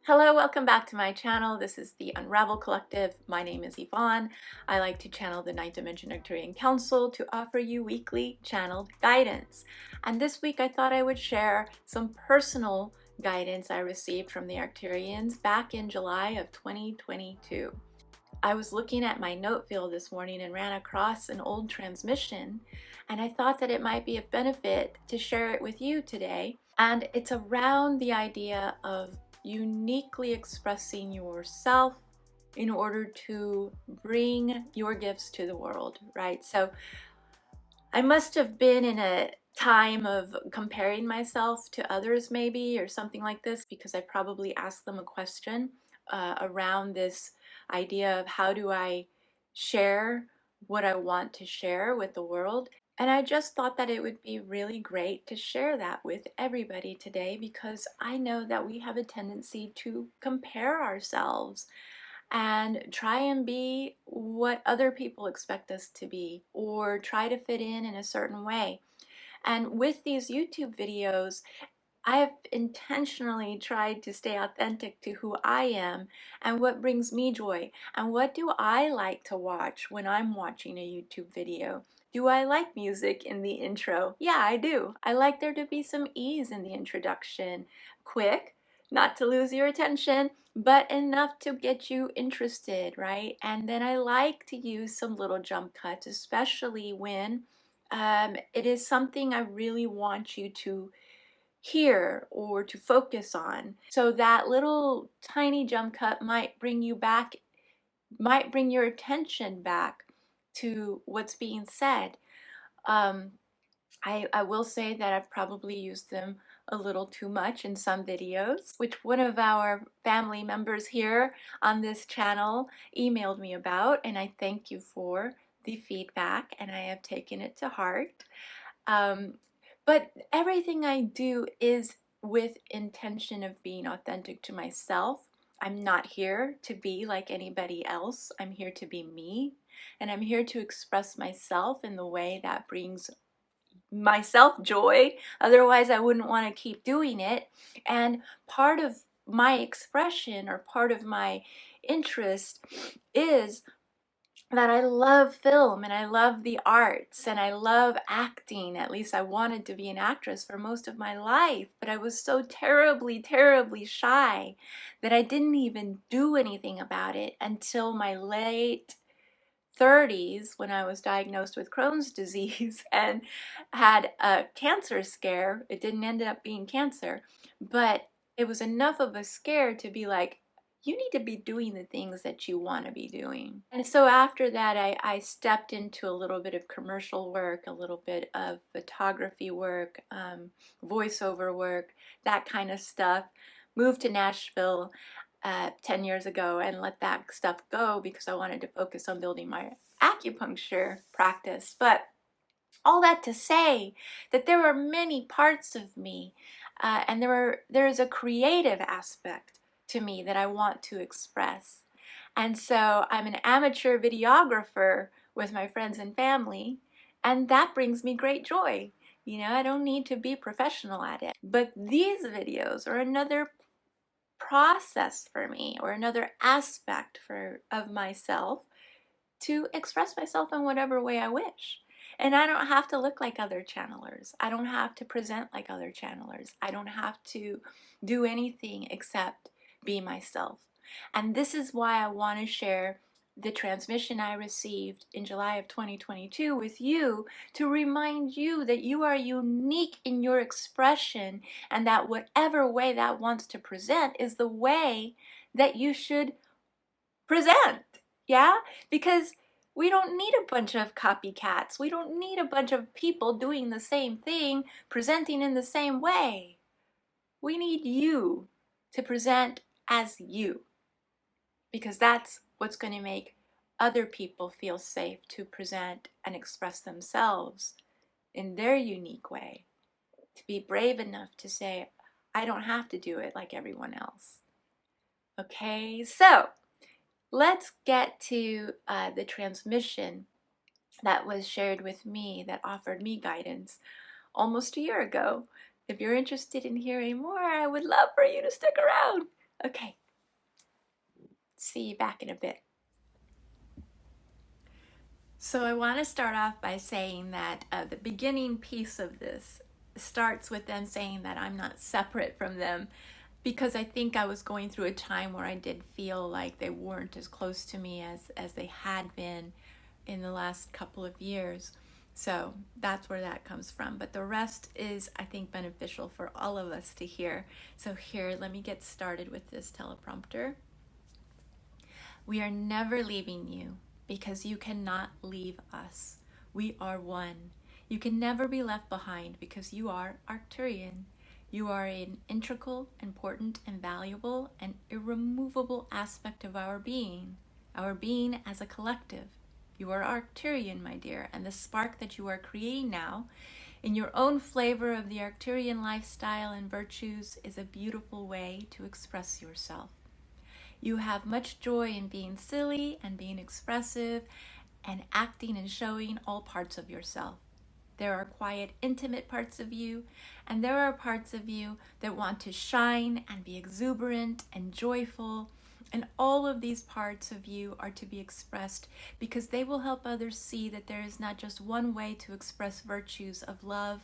Hello, welcome back to my channel. This is the Unravel Collective. My name is Yvonne. I like to channel the Ninth Dimension Arcturian Council to offer you weekly channeled guidance. And this week I thought I would share some personal guidance I received from the Arcturians back in July of 2022. I was looking at my note field this morning and ran across an old transmission, and I thought that it might be of benefit to share it with you today. And it's around the idea of uniquely expressing yourself in order to bring your gifts to the world, right? So I must have been in a time of comparing myself to others maybe, or something like this, because I probably asked them a question around this idea of how do I share what I want to share with the world. And I just thought that it would be really great to share that with everybody today, because I know that we have a tendency to compare ourselves and try and be what other people expect us to be, or try to fit in a certain way. And with these YouTube videos, I have intentionally tried to stay authentic to who I am and what brings me joy. And what do I like to watch when I'm watching a YouTube video? Do I like music in the intro? Yeah, I do. I like there to be some ease in the introduction. Quick, not to lose your attention, but enough to get you interested, right? And then I like to use some little jump cuts, especially when it is something I really want you to hear or to focus on. So that little tiny jump cut might bring you back, might bring your attention back to what's being said. Um, I will say that I've probably used them a little too much in some videos, which one of our family members here on this channel emailed me about, and I thank you for the feedback, and I have taken it to heart. Um, but everything I do is with intention of being authentic to myself. I'm not here to be like anybody else. I'm here to be me, and I'm here to express myself in the way that brings myself joy. Otherwise, I wouldn't want to keep doing it. And part of my expression, or part of my interest, is that I love film and I love the arts and I love acting. At least I wanted to be an actress for most of my life, but I was so terribly, terribly shy that I didn't even do anything about it until my late 30s, when I was diagnosed with Crohn's disease and had a cancer scare. It didn't end up being cancer, but it was enough of a scare to be like, you need to be doing the things that you want to be doing. And so after that, I stepped into a little bit of commercial work, a little bit of photography work, voiceover work, that kind of stuff. Moved to Nashville 10 years ago and let that stuff go because I wanted to focus on building my acupuncture practice. But all that to say that there are many parts of me, and there's a creative aspect to me that I want to express. And so I'm an amateur videographer with my friends and family, and that brings me great joy. You know, I don't need to be professional at it. But these videos are another process for me, or another aspect of myself, to express myself in whatever way I wish. And I don't have to look like other channelers. I don't have to present like other channelers. I don't have to do anything except be myself. And this is why I want to share the transmission I received in July of 2022 with you, to remind you that you are unique in your expression, and that whatever way that wants to present is the way that you should present. Yeah? Because we don't need a bunch of copycats. We don't need a bunch of people doing the same thing, presenting in the same way. We need you to present as you, because that's what's going to make other people feel safe to present and express themselves in their unique way. To be brave enough to say, I don't have to do it like everyone else. Okay, so let's get to the transmission that was shared with me, that offered me guidance almost a year ago. If you're interested in hearing more, I would love for you to stick around. Okay, see you back in a bit. So I want to start off by saying that the beginning piece of this starts with them saying that I'm not separate from them, because I think I was going through a time where I did feel like they weren't as close to me as they had been in the last couple of years. So that's where that comes from. But the rest is, I think, beneficial for all of us to hear. So here, let me get started with this teleprompter. We are never leaving you because you cannot leave us. We are one. You can never be left behind because you are Arcturian. You are an integral, important, and valuable and irremovable aspect of our being as a collective. You are Arcturian, my dear, and the spark that you are creating now in your own flavor of the Arcturian lifestyle and virtues is a beautiful way to express yourself. You have much joy in being silly and being expressive and acting and showing all parts of yourself. There are quiet, intimate parts of you, and there are parts of you that want to shine and be exuberant and joyful. And all of these parts of you are to be expressed because they will help others see that there is not just one way to express virtues of love,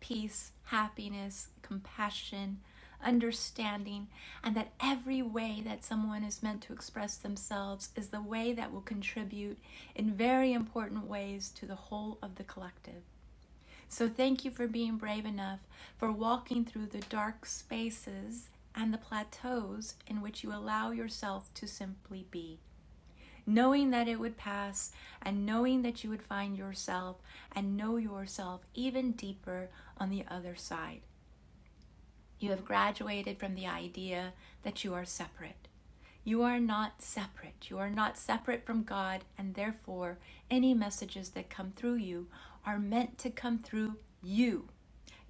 peace, happiness, compassion, understanding, and that every way that someone is meant to express themselves is the way that will contribute in very important ways to the whole of the collective. So thank you for being brave enough for walking through the dark spaces and the plateaus in which you allow yourself to simply be, knowing that it would pass and knowing that you would find yourself and know yourself even deeper on the other side. You have graduated from the idea that you are separate. You are not separate. You are not separate from God, and therefore any messages that come through you are meant to come through you,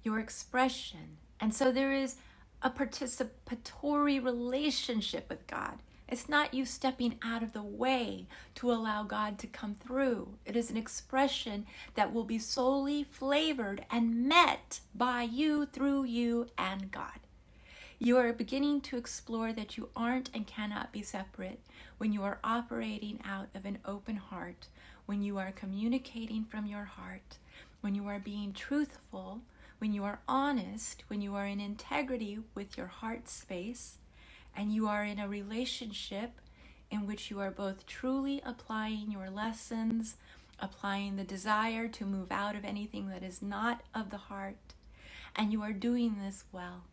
your expression. And so there is a participatory relationship with God. It's not you stepping out of the way to allow God to come through. It is an expression that will be solely flavored and met by you, through you, and God. You are beginning to explore that you aren't and cannot be separate when you are operating out of an open heart, when you are communicating from your heart, when you are being truthful, when you are honest, when you are in integrity with your heart space, and you are in a relationship in which you are both truly applying your lessons, applying the desire to move out of anything that is not of the heart, and you are doing this well.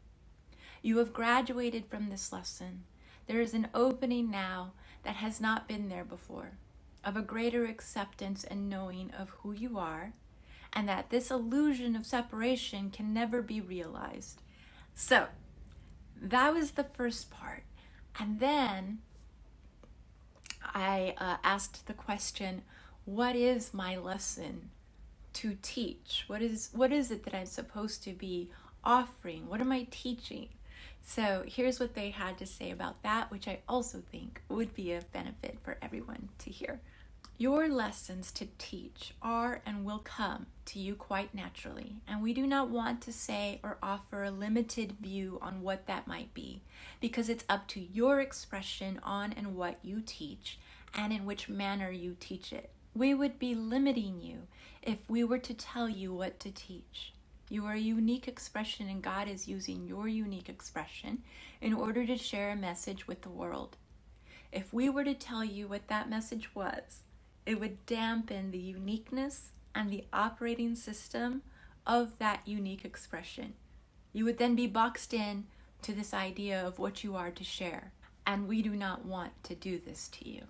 You have graduated from this lesson. There is an opening now that has not been there before, of a greater acceptance and knowing of who you are, and that this illusion of separation can never be realized. So, that was the first part. And then I asked the question, what is my lesson to teach? What is it that I'm supposed to be offering? What am I teaching? So here's what they had to say about that, which I also think would be a benefit for everyone to hear. Your lessons to teach are and will come to you quite naturally, and we do not want to say or offer a limited view on what that might be, because it's up to your expression on and what you teach and in which manner you teach it. We would be limiting you if we were to tell you what to teach. You are a unique expression, and God is using your unique expression in order to share a message with the world. If we were to tell you what that message was, it would dampen the uniqueness and the operating system of that unique expression. You would then be boxed in to this idea of what you are to share, and we do not want to do this to you.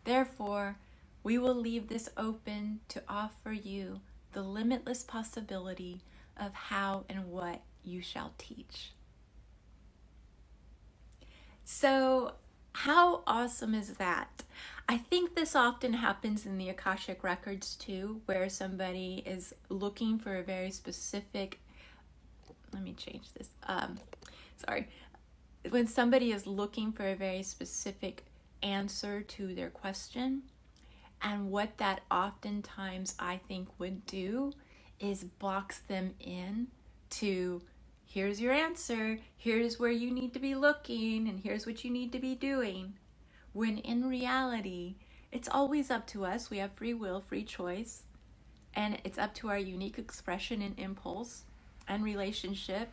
Therefore, we will leave this open to offer you the limitless possibility of how and what you shall teach. So, how awesome is that? I think this often happens in the Akashic Records too, where somebody is looking for a very specific, let me change this, when somebody is looking for a very specific answer to their question, and what that oftentimes I think would do is box them in to here's your answer, here's where you need to be looking, and here's what you need to be doing. When in reality, it's always up to us. We have free will, free choice, and it's up to our unique expression and impulse and relationship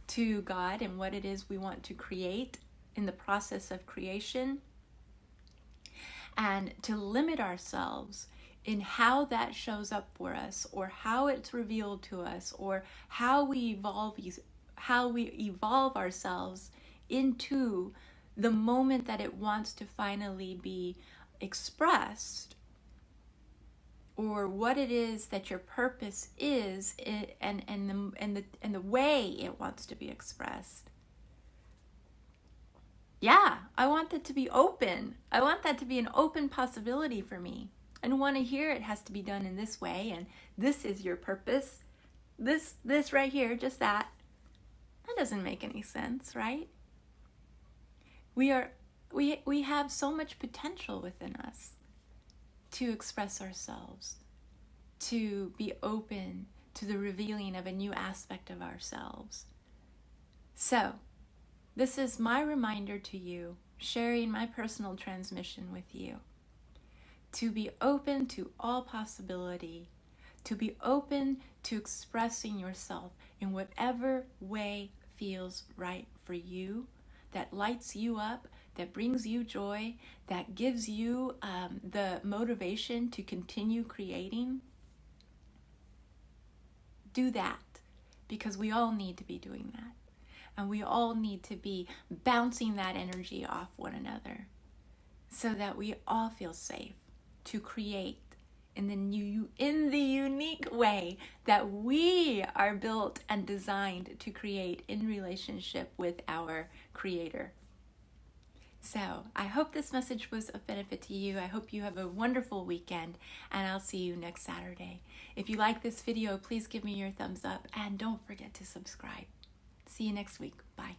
to God and what it is we want to create in the process of creation, and to limit ourselves in how that shows up for us, or how it's revealed to us, or how we evolve ourselves into the moment that it wants to finally be expressed, or what it is that your purpose is, and the way it wants to be expressed. Yeah, I want that to be open. I want that to be an open possibility for me. I don't want to hear it has to be done in this way, and this is your purpose. This right here, just that. That doesn't make any sense, right? We have so much potential within us to express ourselves, to be open to the revealing of a new aspect of ourselves. So, this is my reminder to you, sharing my personal transmission with you, to be open to all possibility, to be open to expressing yourself in whatever way feels right for you, that lights you up, that brings you joy, that gives you the motivation to continue creating. Do that, because we all need to be doing that. And we all need to be bouncing that energy off one another so that we all feel safe to create in the unique way that we are built and designed to create in relationship with our Creator. So I hope this message was of benefit to you. I hope you have a wonderful weekend, and I'll see you next Saturday. If you like this video, please give me your thumbs up, and don't forget to subscribe. See you next week. Bye.